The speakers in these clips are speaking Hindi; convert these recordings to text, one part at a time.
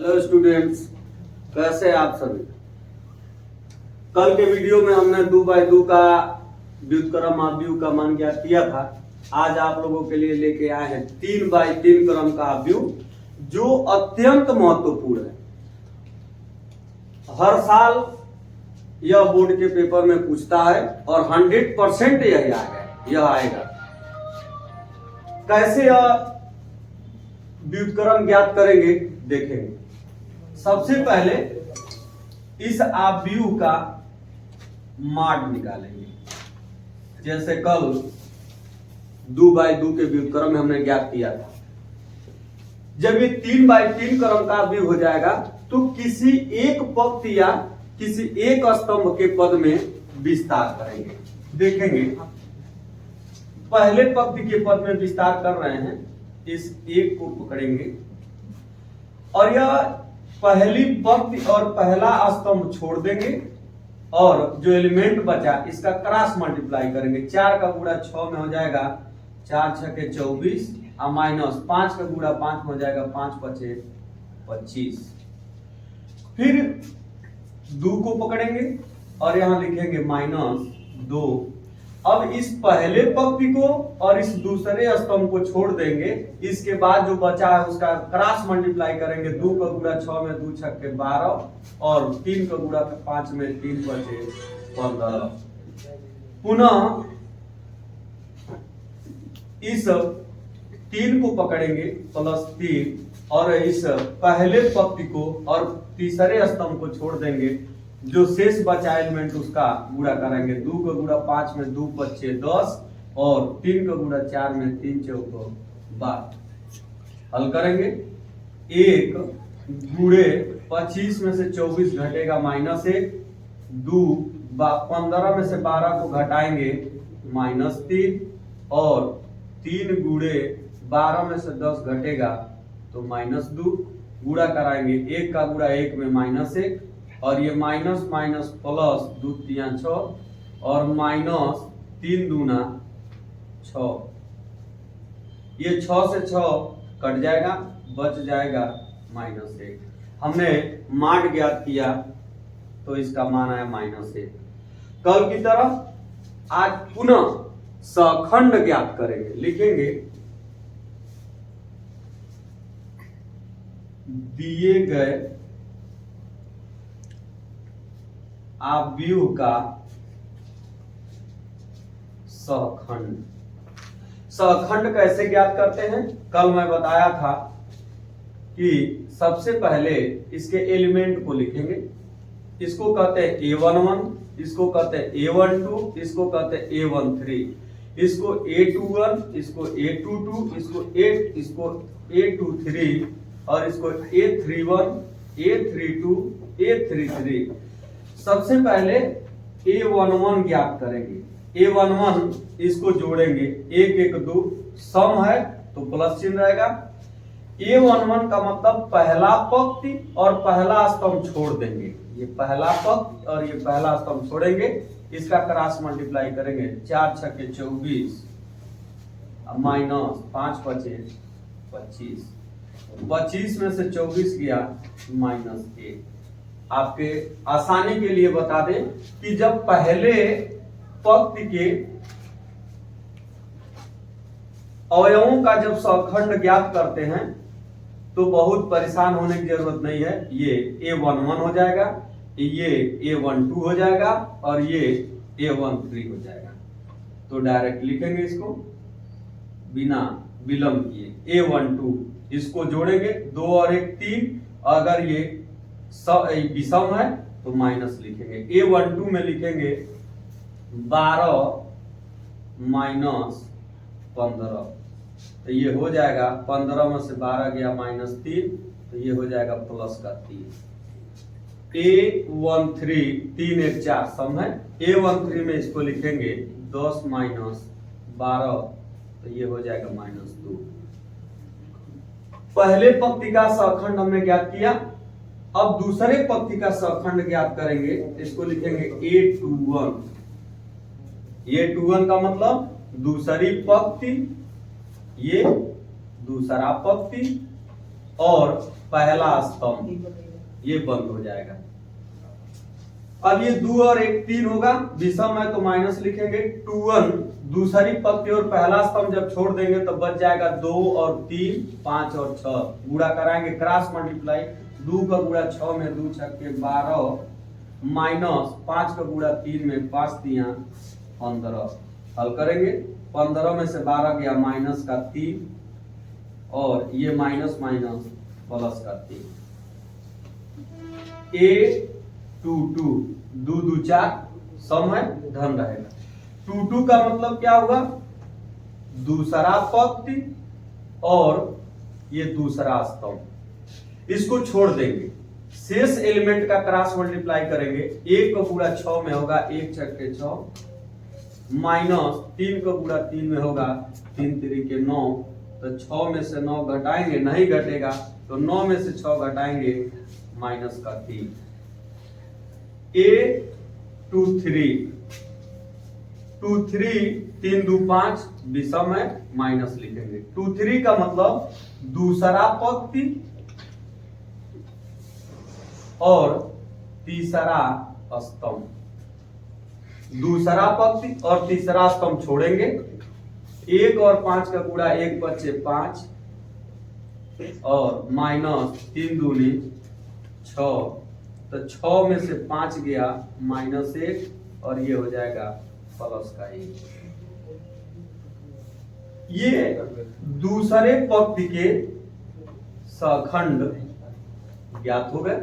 हेलो स्टूडेंट्स, कैसे हैं आप सभी। कल के वीडियो में हमने 2/2 का व्युत्क्रम अवयव का मान ज्ञात किया था। आज आप लोगों के लिए लेके आए हैं 3/3 क्रम का अवयव, जो अत्यंत महत्वपूर्ण है। हर साल यह बोर्ड के पेपर में पूछता है और 100% यह आएगा। कैसे यह व्युत्क्रम ज्ञात करेंगे देखेंगे। सबसे पहले इस अवयव का माड निकालेंगे। जैसे कल 2/2 के व्युत्क्रम में हमने ज्ञात किया था। जब ये 3/3 क्रम का अवयव हो जाएगा तो किसी एक पंक्ति या किसी एक स्तंभ के पद में विस्तार करेंगे। देखेंगे पहले पंक्ति के पद में विस्तार कर रहे हैं, इस एक को पकड़ेंगे और यह पहली पंक्ति और पहला स्तंभ छोड़ देंगे और जो एलिमेंट बचा इसका क्रॉस मल्टीप्लाई करेंगे। 4 का गुणा 6 में हो जाएगा 4 छके 24 और माइनस 5 का गुणा 5 में हो जाएगा 5 पचे 25। फिर 2 को पकड़ेंगे और यहां लिखेंगे -2। अब इस पहले पंक्ति को और इस दूसरे स्तंभ को छोड़ देंगे। इसके बाद जो बचा है उसका क्रॉस मल्टीप्लाई करेंगे। 2 का गुणा 6 में 2 छक्के 12 और 3 का गुणा 5 में 3 बचे 15। पुनः इस 3 को पकड़ेंगे +3 और इस पहले पंक्ति को और तीसरे स्तंभ को छोड़ देंगे। जो शेष बचा एलिमेंट उसका गुणा करेंगे। 2 का गुणा 5 में 2 पच्चे 10 और 3 का गुणा 4 में 3 चौको 12। हल करेंगे। 1 गुणे 25 में से 24 घटेगा -1। 2 15 में से 12 को घटाएंगे -3 और 3 गुणे 12 में से 10 घटेगा तो -2। गुणा कराएंगे। 1 का गुणा 1 में -1 और ये माइनस माइनस प्लस 2 3 6 और -3 दूना 6। ये 6 से 6 कट जाएगा, बच जाएगा -1। हमने मान ज्ञात किया तो इसका मान आया -1। कल की तरह आज पुनः सखंड ज्ञात करेंगे। लिखेंगे दिए गए अवयव का सहखंड। सहखंड कैसे ज्ञात करते हैं? कल मैं बताया था कि सबसे पहले इसके एलिमेंट को लिखेंगे। इसको कहते हैं A11, इसको कहते हैं A12, इसको कहते हैं A13, इसको A21, इसको A22, इसको A23 और इसको A31, A32, A33। सबसे पहले A11 ज्ञात करेंगे। A11 इसको जोड़ेंगे। 1 1 2 सम है तो प्लस चिन्ह रहेगा। A11 का मतलब पहला पंक्ति और पहला स्तंभ छोड़ देंगे। ये पहला पंक्ति और ये पहला स्तंभ छोड़ेंगे। इसका क्रॉस मल्टीप्लाई करेंगे। 4 छके 24 -5 पचे 25। 25 में से 24 गया -1। आपके आसानी के लिए बता दें कि जब पहले पंक्ति के अवयवों का जब सहखंड ज्ञात करते हैं तो बहुत परेशान होने की जरूरत नहीं है। ये A11 हो जाएगा, ये A12 हो जाएगा और ये A13 हो जाएगा। तो डायरेक्ट लिखेंगे इसको बिना विलंब किए। A12 इसको जोड़ेंगे। 2 और 1 3। अगर ये विषम है तो माइनस लिखेंगे। A12 में लिखेंगे 12 - 15 तो ये हो जाएगा 15 में से 12 गया -3 तो ये हो जाएगा प्लस का 3। A13 3 1 4 सम है। A13 में इसको लिखेंगे 10 - 12 तो ये हो जाएगा -2। पहले पंक्ति का सहखंड हमने ज्ञात किया। अब दूसरे पंक्ति का सहखंड ज्ञात करेंगे। इसको लिखेंगे A21। A21 का मतलब दूसरी पंक्ति, ये दूसरा पंक्ति और पहला स्तंभ ये बंद हो जाएगा। अब ये 2 और 1 3 होगा, विषम है तो माइनस लिखेंगे। 2 1 दूसरी पंक्ति और पहला स्तंभ जब छोड़ देंगे तो बच जाएगा 2 और 3 5 और 6। गुणा कराएंगे क्रॉस मल्टीप्लाई। 2 का गुणा 6 में 2 छक्के 12 माइनस 5 का गुणा 3 में 5 तिया 15। हल करेंगे 15 में से 12 गया माइनस का 3 और ये माइनस माइनस प्लस का 3। ए 2 2 2 2 4 सम है धन रहेगा। 2 2 का मतलब क्या हुआ, दूसरा पंक्ति और ये दूसरा स्तंभ, इसको छोड़ देंगे। शेष एलिमेंट का क्रॉस मल्टीप्लाई करेंगे। 1 का गुणा 6 में होगा 1 छक्के 6 माइनस 3 का गुणा 3 में होगा 3 3 9। तो 6 में से 9 घटाएंगे, नहीं घटेगा तो 9 में से 6 घटाएंगे माइनस का 3। A 2 3 2 3 3 2 5 विषम है माइनस लिखेंगे। 2 3 का मतलब दूसरा पंक्ति और तीसरा स्तंभ। दूसरा पंक्ति और तीसरा स्तंभ छोड़ेंगे। 1 और 5 का गुणा 1 बचे 5 और माइनस 3 दूनी 6। तो 6 में से 5 गया माइनस 1 और ये हो जाएगा प्लस का 1। ये दूसरे पंक्ति के सखंड ज्ञात हो गए।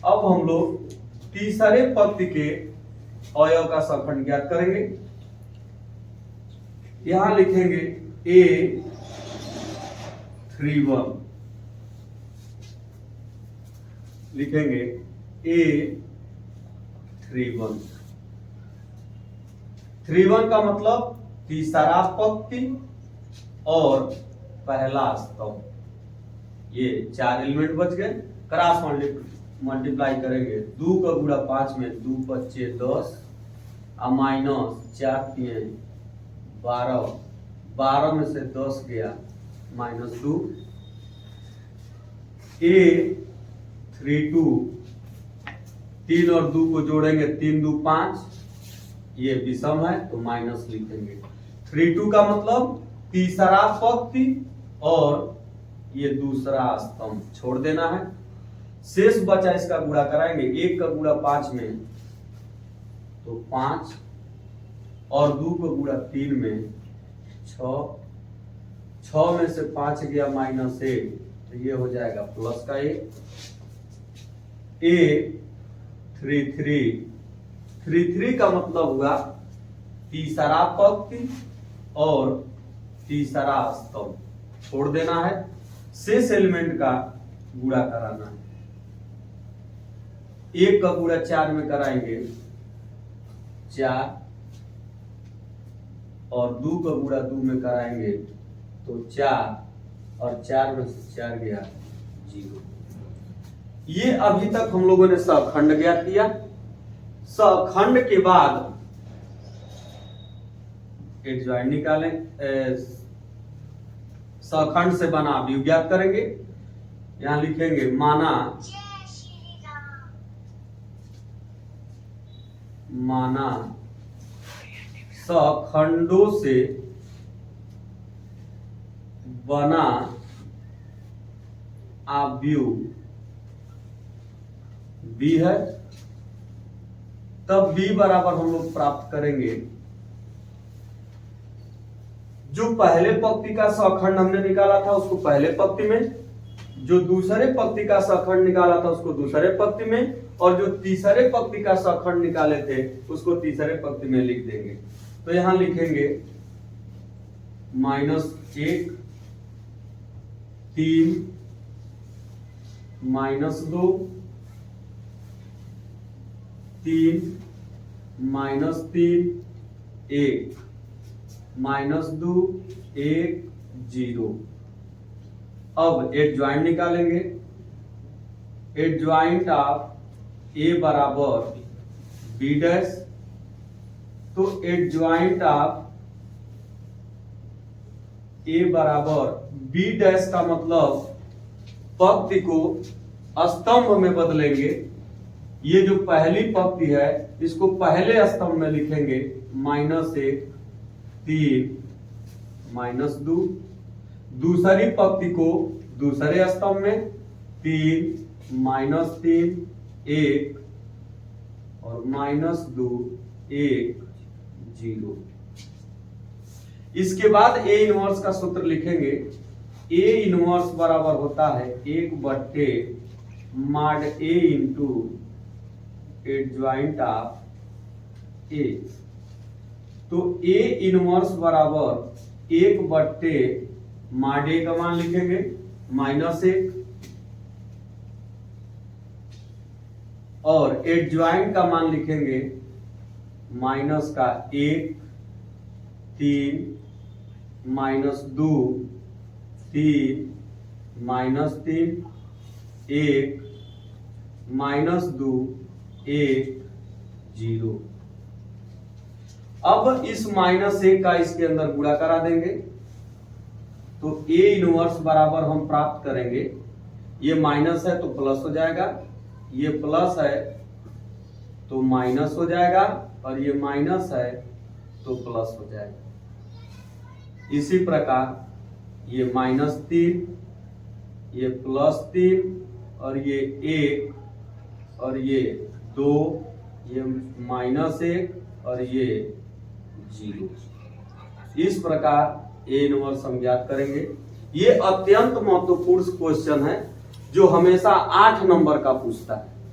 अब हम लोग तीसरे पंक्ति के अवयव का सखंड ज्ञात करेंगे। यहां लिखेंगे A 3 1 लिखेंगे A 3 1। 3 1 का मतलब तीसरा पंक्ति और पहला स्तंभ। ये 4 एलिमेंट बच गए। क्रॉस मल्टीप्लाई करेंगे। 2 का गुणा 5 में 2 बचे 10 माइनस 4 3 12 12 में से 10 गया माइनस 2। A 3 2 3 और 2 को जोड़ेंगे 3 2 5 ये विषम है तो माइनस लिखेंगे। 3 2 का मतलब तीसरा पंक्ति और ये दूसरा स्तंभ छोड़ देना है। शेष बचा इसका गुणा कराएंगे। 1 का गुणा 5 में तो 5 और 2 का गुणा 3 में 6 6 में से 5 गया माइनस 1 तो ये हो जाएगा प्लस का 1। A 3 3 3 3 का मतलब हुआ तीसरा पंक्ति और तीसरा स्तंभ छोड़ देना है। शेष एलिमेंट का गुणा कराना है। 1 का गुणा 4 में कराएंगे 4 और 2 का गुणा 2 में कराएंगे तो 4 और 4 में से 4 गया 0। ये अभी तक हम लोगों ने सखंड ज्ञात किया। सखंड के बाद एडजॉइंट निकालें, सखंड से बना अवयव ज्ञात करेंगे। यहां लिखेंगे माना सखंडों से बना अवयव B है, तब B बराबर हम लोग प्राप्त करेंगे। जो पहले पंक्ति का सखंड हमने निकाला था उसको पहले पंक्ति में, जो दूसरे पंक्ति का सखंड निकाला था उसको दूसरे पंक्ति में, और जो तीसरे पंक्ति का सखंड निकाले थे उसको तीसरे पंक्ति में लिख देंगे। तो यहां लिखेंगे -1 3 -2 3 -3 1 -2 1 0। अब एडजॉइंट निकालेंगे। एडजॉइंट ऑफ A बराबर B डैश, तो एडजॉइंट ऑफ A बराबर B डैश का मतलब पंक्ति को स्तंभ में बदलेंगे। ये जो पहली पंक्ति है इसको पहले स्तंभ में लिखेंगे -1 3 -2। दूसरी पंक्ति को दूसरे स्तंभ में 3 -3 1 और -2 1 0। इसके बाद ए इनवर्स का सूत्र लिखेंगे। ए इनवर्स बराबर होता है 1/mod A into adjoint of A. तो ए इनवर्स बराबर 1/mod A का मान लिखेंगे -1 और एडजॉइंट का मान लिखेंगे -1 3 -2 3 -3 1 -2 1 0। अब इस -1 का इसके अंदर गुणा करा देंगे तो ए इनवर्स बराबर हम प्राप्त करेंगे। ये माइनस है तो प्लस हो जाएगा, ये प्लस है तो माइनस हो जाएगा और ये माइनस है तो प्लस हो जाएगा। इसी प्रकार ये -3, ये +3 और ये 1 और ये 2, ये -1 और ये 0। इस प्रकार ए इनवर्स हम ज्ञात करेंगे। ये अत्यंत महत्वपूर्ण क्वेश्चन है जो हमेशा 8 नंबर का पूछता है।